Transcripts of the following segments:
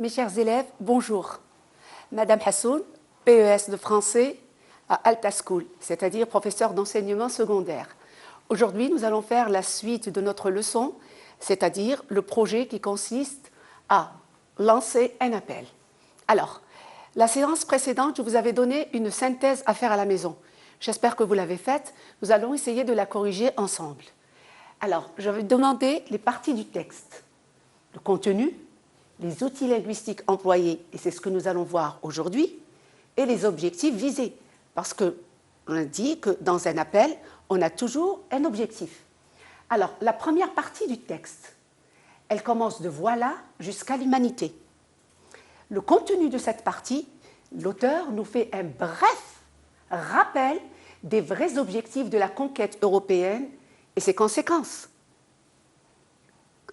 Mes chers élèves, bonjour. Madame Hassoun, PES de français à Alta School, c'est-à-dire professeur d'enseignement secondaire. Aujourd'hui, nous allons faire la suite de notre leçon, c'est-à-dire le projet qui consiste à lancer un appel. Alors, la séance précédente, je vous avais donné une synthèse à faire à la maison. J'espère que vous l'avez faite. Nous allons essayer de la corriger ensemble. Alors, je vais demander les parties du texte, le contenu, les outils linguistiques employés, et c'est ce que nous allons voir aujourd'hui, et les objectifs visés. Parce qu'on a dit que dans un appel, on a toujours un objectif. Alors, la première partie du texte, elle commence de voilà jusqu'à l'humanité. Le contenu de cette partie, l'auteur nous fait un bref rappel des vrais objectifs de la conquête européenne et ses conséquences.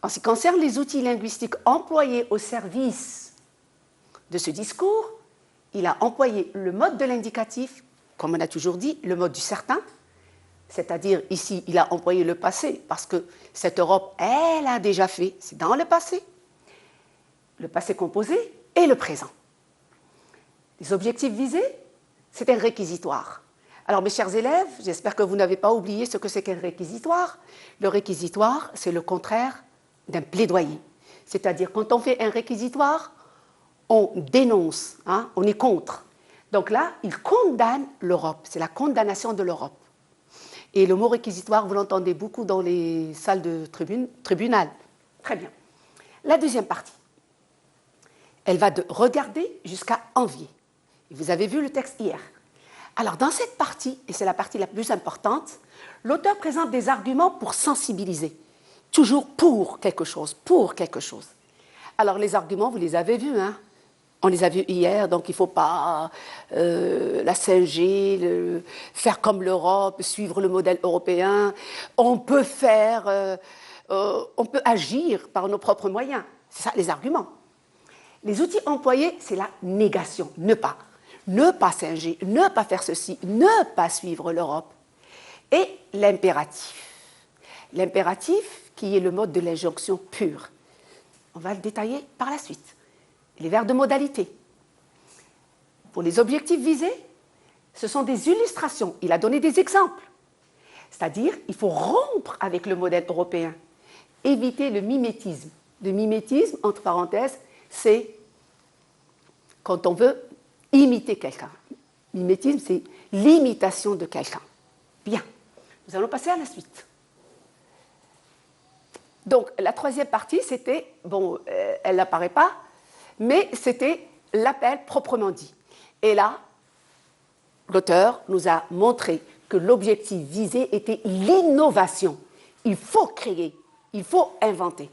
En ce qui concerne les outils linguistiques employés au service de ce discours, il a employé le mode de l'indicatif, comme on a toujours dit, le mode du certain, c'est-à-dire ici, il a employé le passé, parce que cette Europe, elle a déjà fait, c'est dans le passé composé et le présent. Les objectifs visés, c'est un réquisitoire. Alors, mes chers élèves, j'espère que vous n'avez pas oublié ce que c'est qu'un réquisitoire. Le réquisitoire, c'est le contraire d'un plaidoyer. C'est-à-dire, quand on fait un réquisitoire, on dénonce, on est contre. Donc là, il condamne l'Europe. C'est la condamnation de l'Europe. Et le mot réquisitoire, vous l'entendez beaucoup dans les salles de tribunal. Très bien. La deuxième partie, elle va de regarder jusqu'à envier. Vous avez vu le texte hier. Alors, dans cette partie, et c'est la partie la plus importante, l'auteur présente des arguments pour sensibiliser. Toujours pour quelque chose, pour quelque chose. Alors, les arguments, vous les avez vus, on les a vus hier, donc il ne faut pas la singer, faire comme l'Europe, suivre le modèle européen. On peut agir par nos propres moyens. C'est ça, les arguments. Les outils employés, c'est la négation, ne pas singer, ne pas faire ceci, ne pas suivre l'Europe. Et l'impératif. L'impératif qui est le mode de l'injonction pure. On va le détailler par la suite. Les verbes de modalité. Pour les objectifs visés, ce sont des illustrations. Il a donné des exemples. C'est-à-dire, il faut rompre avec le modèle européen. Éviter le mimétisme. Le mimétisme, entre parenthèses, c'est quand on veut imiter quelqu'un. Mimétisme, c'est l'imitation de quelqu'un. Bien, nous allons passer à la suite. Donc, la troisième partie, c'était, elle n'apparaît pas, mais c'était l'appel proprement dit. Et là, l'auteur nous a montré que l'objectif visé était l'innovation. Il faut créer, il faut inventer.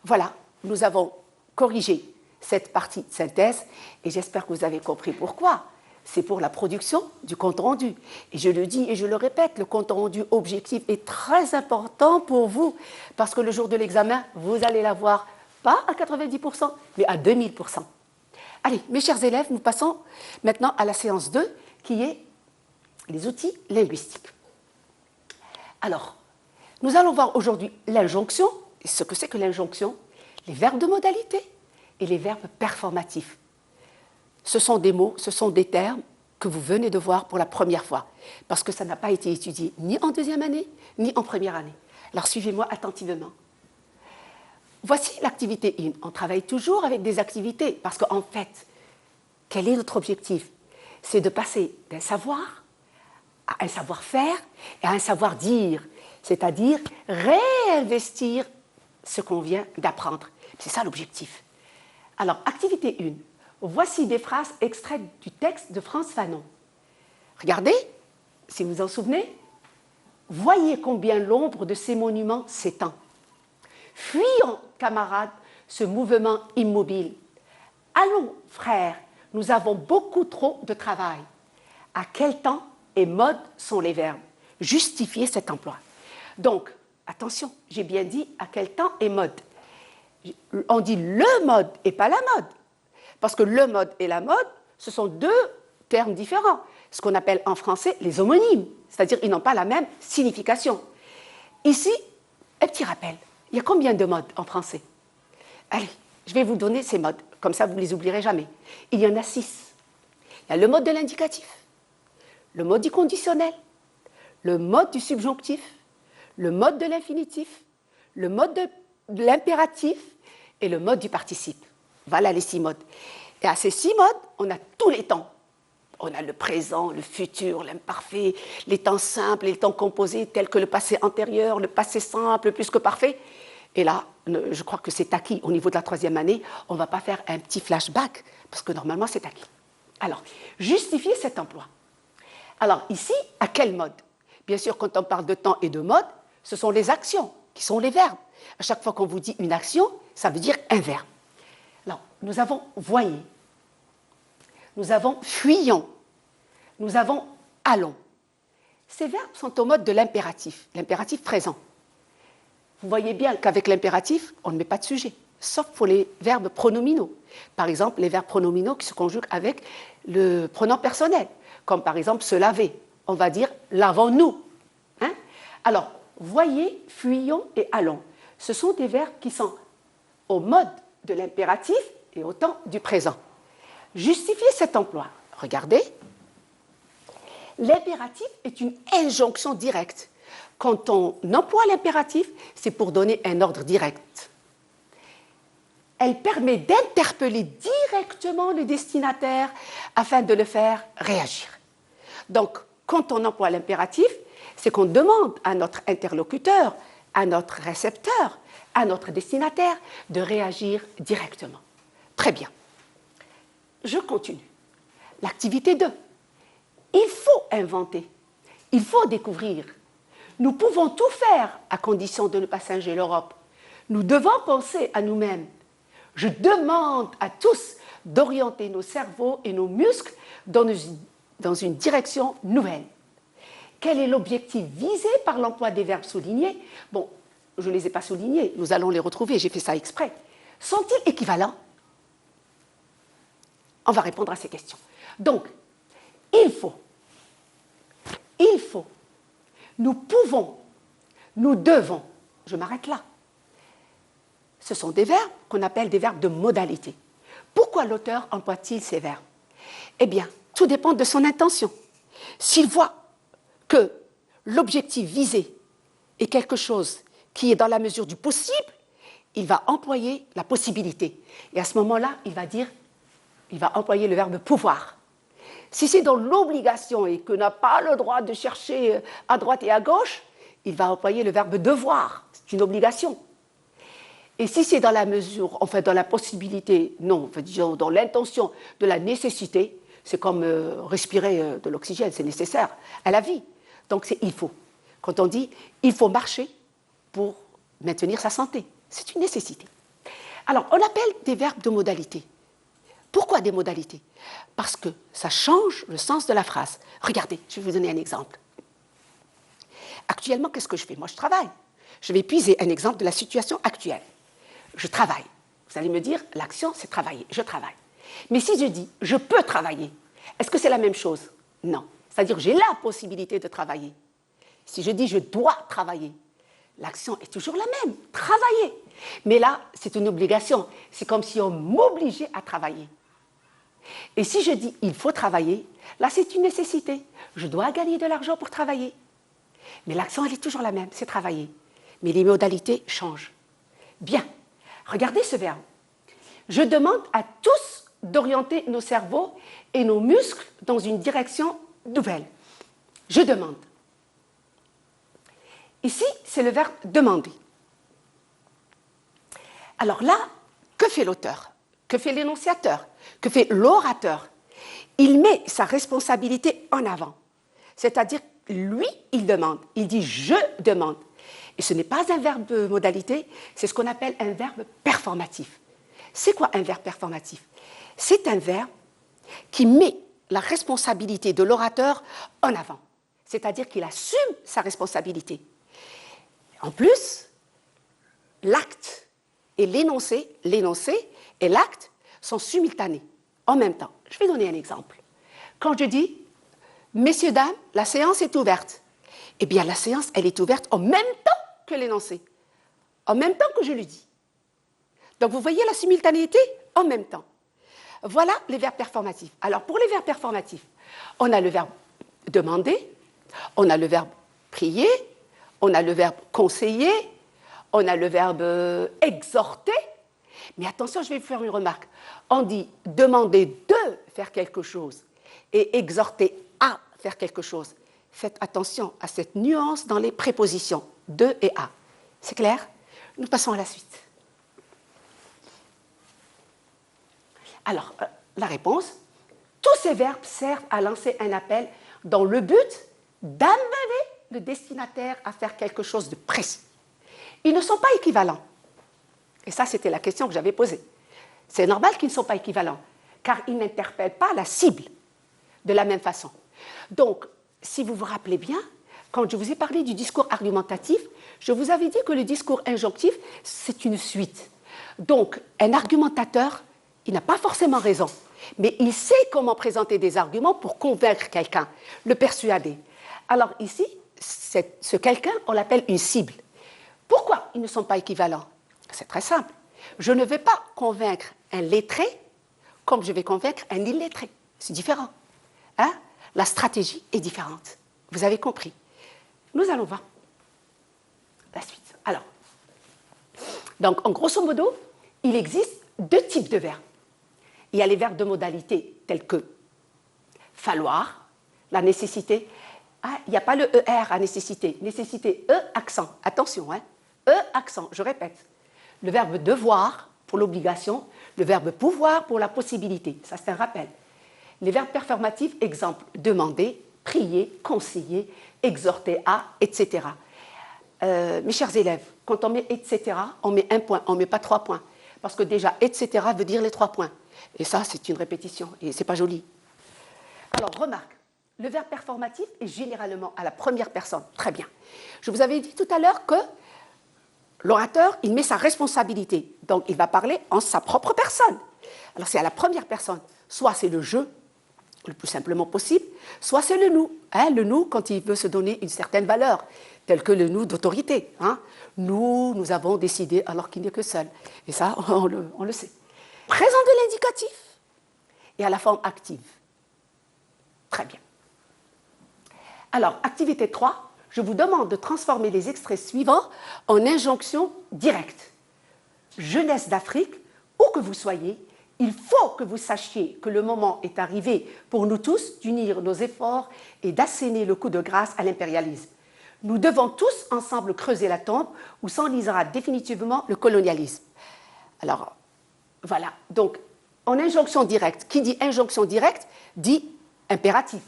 Voilà, nous avons corrigé cette partie de synthèse et j'espère que vous avez compris pourquoi. C'est pour la production du compte-rendu. Et je le dis et je le répète, le compte-rendu objectif est très important pour vous parce que le jour de l'examen, vous allez l'avoir pas à 90%, mais à 2000%. Allez, mes chers élèves, nous passons maintenant à la séance 2 qui est les outils linguistiques. Alors, nous allons voir aujourd'hui l'injonction, et ce que c'est que l'injonction, les verbes de modalité et les verbes performatifs. Ce sont des mots, ce sont des termes que vous venez de voir pour la première fois, parce que ça n'a pas été étudié ni en deuxième année, ni en première année. Alors suivez-moi attentivement. Voici l'activité 1. On travaille toujours avec des activités, parce qu'en fait, quel est notre objectif? C'est de passer d'un savoir à un savoir-faire et à un savoir-dire, c'est-à-dire réinvestir ce qu'on vient d'apprendre. C'est ça l'objectif. Alors, activité 1. Voici des phrases extraites du texte de Frantz Fanon. Regardez, si vous vous en souvenez. Voyez combien l'ombre de ces monuments s'étend. Fuyons, camarades, ce mouvement immobile. Allons, frères, nous avons beaucoup trop de travail. À quel temps et mode sont les verbes? Justifiez cet emploi. Donc, attention, j'ai bien dit à quel temps et mode. On dit le mode et pas la mode. Parce que le mode et la mode, ce sont deux termes différents. Ce qu'on appelle en français les homonymes. C'est-à-dire qu'ils n'ont pas la même signification. Ici, un petit rappel. Il y a combien de modes en français? Allez, Je vais vous donner ces modes, comme ça vous ne les oublierez jamais. Il y en a 6. Il y a le mode de l'indicatif, le mode du conditionnel, le mode du subjonctif, le mode de l'infinitif, le mode de l'impératif et le mode du participe. Voilà les 6 modes. Et à ces 6 modes, on a tous les temps. On a le présent, le futur, l'imparfait, les temps simples, les temps composés tels que le passé antérieur, le passé simple, le plus que parfait. Et là, je crois que c'est acquis au niveau de la 3e année. On ne va pas faire un petit flashback parce que normalement c'est acquis. Alors, justifier cet emploi. Alors ici, à quel mode? Bien sûr, quand on parle de temps et de mode, ce sont les actions qui sont les verbes. À chaque fois qu'on vous dit une action, ça veut dire un verbe. Alors, nous avons voyez, nous avons fuyons, nous avons allons. Ces verbes sont au mode de l'impératif présent. Vous voyez bien qu'avec l'impératif, on ne met pas de sujet, sauf pour les verbes pronominaux. Par exemple, les verbes pronominaux qui se conjuguent avec le pronom personnel, comme par exemple se laver. On va dire lavons-nous. Hein? Alors, voyez, fuyons et allons. Ce sont des verbes qui sont au mode de l'impératif et au temps du présent. Justifier cet emploi. Regardez. L'impératif est une injonction directe. Quand on emploie l'impératif, c'est pour donner un ordre direct. Elle permet d'interpeller directement le destinataire afin de le faire réagir. Donc, quand on emploie l'impératif, c'est qu'on demande à notre interlocuteur, à notre récepteur, à notre destinataire de réagir directement. Très bien. Je continue. L'activité 2. Il faut inventer, il faut découvrir. Nous pouvons tout faire à condition de ne pas singer l'Europe. Nous devons penser à nous-mêmes. Je demande à tous d'orienter nos cerveaux et nos muscles dans une direction nouvelle. Quel est l'objectif visé par l'emploi des verbes soulignés? Bon, je ne les ai pas soulignés, nous allons les retrouver, j'ai fait ça exprès. Sont-ils équivalents? On va répondre à ces questions. Donc, il faut, nous pouvons, nous devons, je m'arrête là. Ce sont des verbes qu'on appelle des verbes de modalité. Pourquoi l'auteur emploie-t-il ces verbes? Eh bien, tout dépend de son intention. S'il voit que l'objectif visé est quelque chose qui est dans la mesure du possible, il va employer la possibilité. Et à ce moment-là, il va employer le verbe pouvoir. Si c'est dans l'obligation et qu'on n'a pas le droit de chercher à droite et à gauche, il va employer le verbe devoir. C'est une obligation. Et si c'est dans la mesure, enfin dans la possibilité, non, enfin, disons dans l'intention de la nécessité, c'est comme respirer de l'oxygène, c'est nécessaire à la vie. Donc c'est il faut. Quand on dit il faut marcher pour maintenir sa santé, c'est une nécessité. Alors on appelle des verbes de modalité. Pourquoi des modalités? Parce que ça change le sens de la phrase. Regardez, je vais vous donner un exemple. Actuellement, qu'est-ce que je fais? Moi, je travaille. Je vais puiser un exemple de la situation actuelle. Je travaille. Vous allez me dire, l'action, c'est travailler. Je travaille. Mais si je dis, je peux travailler, est-ce que c'est la même chose? Non. C'est-à-dire, j'ai la possibilité de travailler. Si je dis, je dois travailler, l'action est toujours la même, travailler. Mais là, c'est une obligation. C'est comme si on m'obligeait à travailler. Et si je dis il faut travailler, là c'est une nécessité. Je dois gagner de l'argent pour travailler. Mais l'action elle est toujours la même, c'est travailler. Mais les modalités changent. Bien, regardez ce verbe. Je demande à tous d'orienter nos cerveaux et nos muscles dans une direction nouvelle. Je demande. Ici, c'est le verbe demander. Alors là, que fait l'auteur? Que fait l'énonciateur? Que fait l'orateur? Il met sa responsabilité en avant. C'est-à-dire, lui, il demande. Il dit « je demande ». Et ce n'est pas un verbe de modalité, c'est ce qu'on appelle un verbe performatif. C'est quoi un verbe performatif? C'est un verbe qui met la responsabilité de l'orateur en avant. C'est-à-dire qu'il assume sa responsabilité. En plus, l'acte et l'énoncé et l'acte sont simultanés, en même temps. Je vais donner un exemple. Quand je dis « Messieurs, dames, la séance est ouverte », eh bien, la séance, elle est ouverte en même temps que l'énoncé, en même temps que je le dis. Donc, vous voyez la simultanéité en même temps. Voilà les verbes performatifs. Alors, pour les verbes performatifs, on a le verbe demander, on a le verbe prier, on a le verbe conseiller, on a le verbe exhorter. Mais attention, je vais vous faire une remarque. On dit demander de faire quelque chose et exhorter à faire quelque chose. Faites attention à cette nuance dans les prépositions de et à. C'est clair? Nous passons à la suite. Alors, la réponse, tous ces verbes servent à lancer un appel dans le but d'amener le destinataire à faire quelque chose de précis. Ils ne sont pas équivalents. Et ça, c'était la question que j'avais posée. C'est normal qu'ils ne sont pas équivalents, car ils n'interpellent pas la cible de la même façon. Donc, si vous vous rappelez bien, quand je vous ai parlé du discours argumentatif, je vous avais dit que le discours injonctif, c'est une suite. Donc, un argumentateur, il n'a pas forcément raison, mais il sait comment présenter des arguments pour convaincre quelqu'un, le persuader. Alors ici, ce quelqu'un, on l'appelle une cible. Pourquoi ils ne sont pas équivalents? C'est très simple. Je ne vais pas convaincre un lettré comme je vais convaincre un illettré. C'est différent. Hein? La stratégie est différente. Vous avez compris. Nous allons voir la suite. Alors, donc, en grosso modo, il existe deux types de verbes. Il y a les verbes de modalité tels que falloir, la nécessité. Ah, il n'y a pas le ER à nécessité. Nécessité, E, accent. Attention, hein. E, accent, je répète. Le verbe devoir pour l'obligation, le verbe pouvoir pour la possibilité. Ça, c'est un rappel. Les verbes performatifs, exemple, demander, prier, conseiller, exhorter à, etc. Mes chers élèves, quand on met etc., on met un point, on ne met pas 3 points. Parce que déjà, etc. veut dire les 3 points. Et ça, c'est une répétition, et ce n'est pas joli. Alors, remarque, le verbe performatif est généralement à la première personne. Très bien. Je vous avais dit tout à l'heure que l'orateur, il met sa responsabilité. Donc, il va parler en sa propre personne. Alors, c'est à la première personne. Soit c'est le je, le plus simplement possible, soit c'est le nous. Hein, le nous, quand il veut se donner une certaine valeur, tel que le nous d'autorité. Hein. Nous avons décidé alors qu'il n'y a que seul. Et ça, on le sait. Présent de l'indicatif et à la forme active. Très bien. Alors, activité 3, je vous demande de transformer les extraits suivants en injonction directe. Jeunesse d'Afrique, où que vous soyez, il faut que vous sachiez que le moment est arrivé pour nous tous d'unir nos efforts et d'asséner le coup de grâce à l'impérialisme. Nous devons tous ensemble creuser la tombe où s'enlisera définitivement le colonialisme. Alors, voilà. Donc, en injonction directe, qui dit injonction directe dit impératif.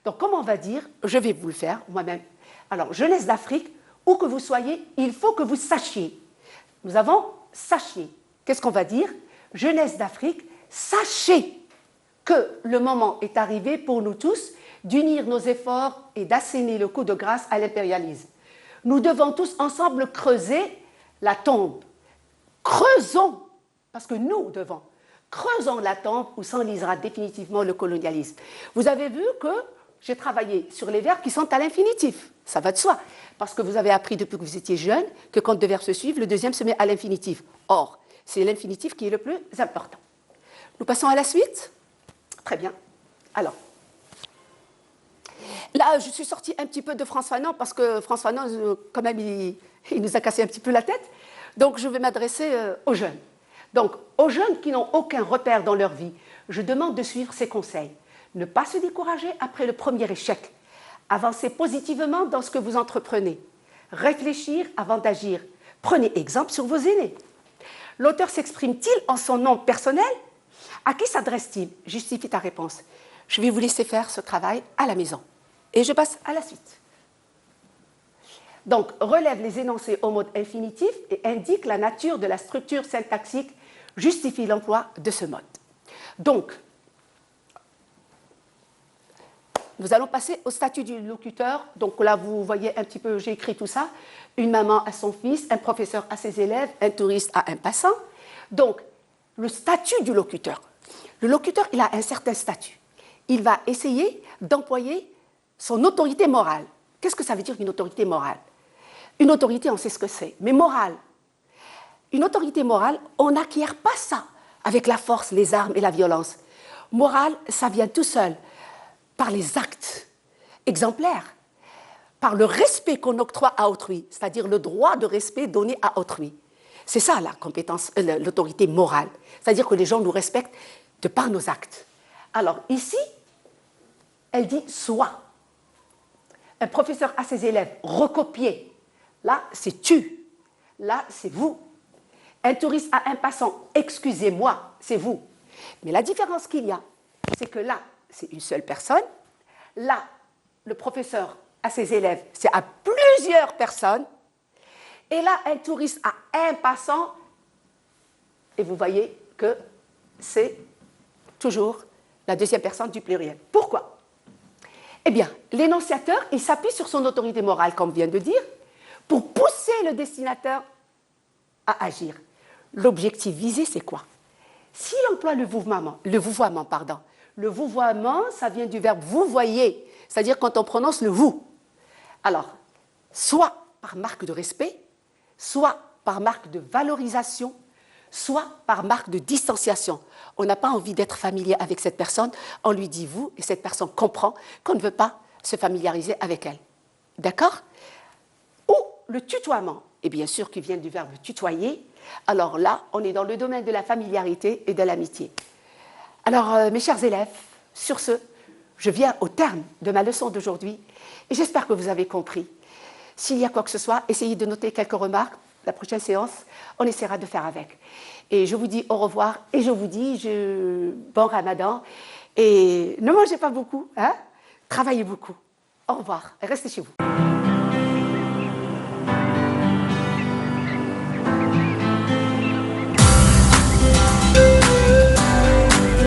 Donc, comment on va dire? Je vais vous le faire moi-même. Alors, jeunesse d'Afrique, où que vous soyez, il faut que vous sachiez. Nous avons sachiez. Qu'est-ce qu'on va dire? Jeunesse d'Afrique, sachez que le moment est arrivé pour nous tous d'unir nos efforts et d'asséner le coup de grâce à l'impérialisme. Nous devons tous ensemble creuser la tombe. Creusons, parce que nous devons. Creusons la tombe où s'enlisera définitivement le colonialisme. Vous avez vu que j'ai travaillé sur les verbes qui sont à l'infinitif. Ça va de soi, parce que vous avez appris depuis que vous étiez jeune que quand deux verbes se suivent, le deuxième se met à l'infinitif. Or, c'est l'infinitif qui est le plus important. Nous passons à la suite. Très bien. Alors, là, je suis sortie un petit peu de Frantz Fanon, parce que Frantz Fanon, quand même, il nous a cassé un petit peu la tête. Donc, je vais m'adresser aux jeunes. Donc, aux jeunes qui n'ont aucun repère dans leur vie, je demande de suivre ces conseils. Ne pas se décourager après le premier échec. Avancez positivement dans ce que vous entreprenez. Réfléchir avant d'agir. Prenez exemple sur vos aînés. L'auteur s'exprime-t-il en son nom personnel? À qui s'adresse-t-il? Justifie ta réponse. Je vais vous laisser faire ce travail à la maison. Et je passe à la suite. Donc, relève les énoncés au mode infinitif et indique la nature de la structure syntaxique, justifie l'emploi de ce mode. Donc, nous allons passer au statut du locuteur. Donc là, vous voyez un petit peu, j'ai écrit tout ça. Une maman à son fils, un professeur à ses élèves, un touriste à un passant. Donc, le statut du locuteur. Le locuteur, il a un certain statut. Il va essayer d'employer son autorité morale. Qu'est-ce que ça veut dire une autorité morale? Une autorité, on sait ce que c'est, mais morale. une autorité morale, on n'acquiert pas ça avec la force, les armes et la violence. Morale, ça vient tout seul, par les actes exemplaires, par le respect qu'on octroie à autrui, c'est-à-dire le droit de respect donné à autrui. C'est ça la compétence, l'autorité morale, c'est-à-dire que les gens nous respectent de par nos actes. Alors ici, elle dit « soit ». Un professeur à ses élèves, recopier. Là, c'est « tu ». Là, c'est « vous ». Un touriste à un passant, excusez-moi, c'est vous. Mais la différence qu'il y a, c'est que là, c'est une seule personne. Là, le professeur à ses élèves, c'est à plusieurs personnes. Et là, un touriste à un passant, et vous voyez que c'est toujours la deuxième personne du pluriel. Pourquoi? Eh bien, l'énonciateur, il s'appuie sur son autorité morale, comme vient de dire, pour pousser le destinataire à agir. L'objectif visé, c'est quoi? S'il emploie le vouvoiement, le vouvoiement, ça vient du verbe vouvoyer, c'est-à-dire quand on prononce le vous. Alors, soit par marque de respect, soit par marque de valorisation, soit par marque de distanciation. On n'a pas envie d'être familier avec cette personne, on lui dit vous, et cette personne comprend qu'on ne veut pas se familiariser avec elle. D'accord? Ou le tutoiement, et bien sûr qui vient du verbe tutoyer. Alors là, on est dans le domaine de la familiarité et de l'amitié. Alors, mes chers élèves, sur ce, je viens au terme de ma leçon d'aujourd'hui et j'espère que vous avez compris. S'il y a quoi que ce soit, essayez de noter quelques remarques. La prochaine séance, on essaiera de faire avec. Et je vous dis au revoir et je vous dis bon Ramadan. Et ne mangez pas beaucoup, hein? Travaillez beaucoup. Au revoir. Restez chez vous.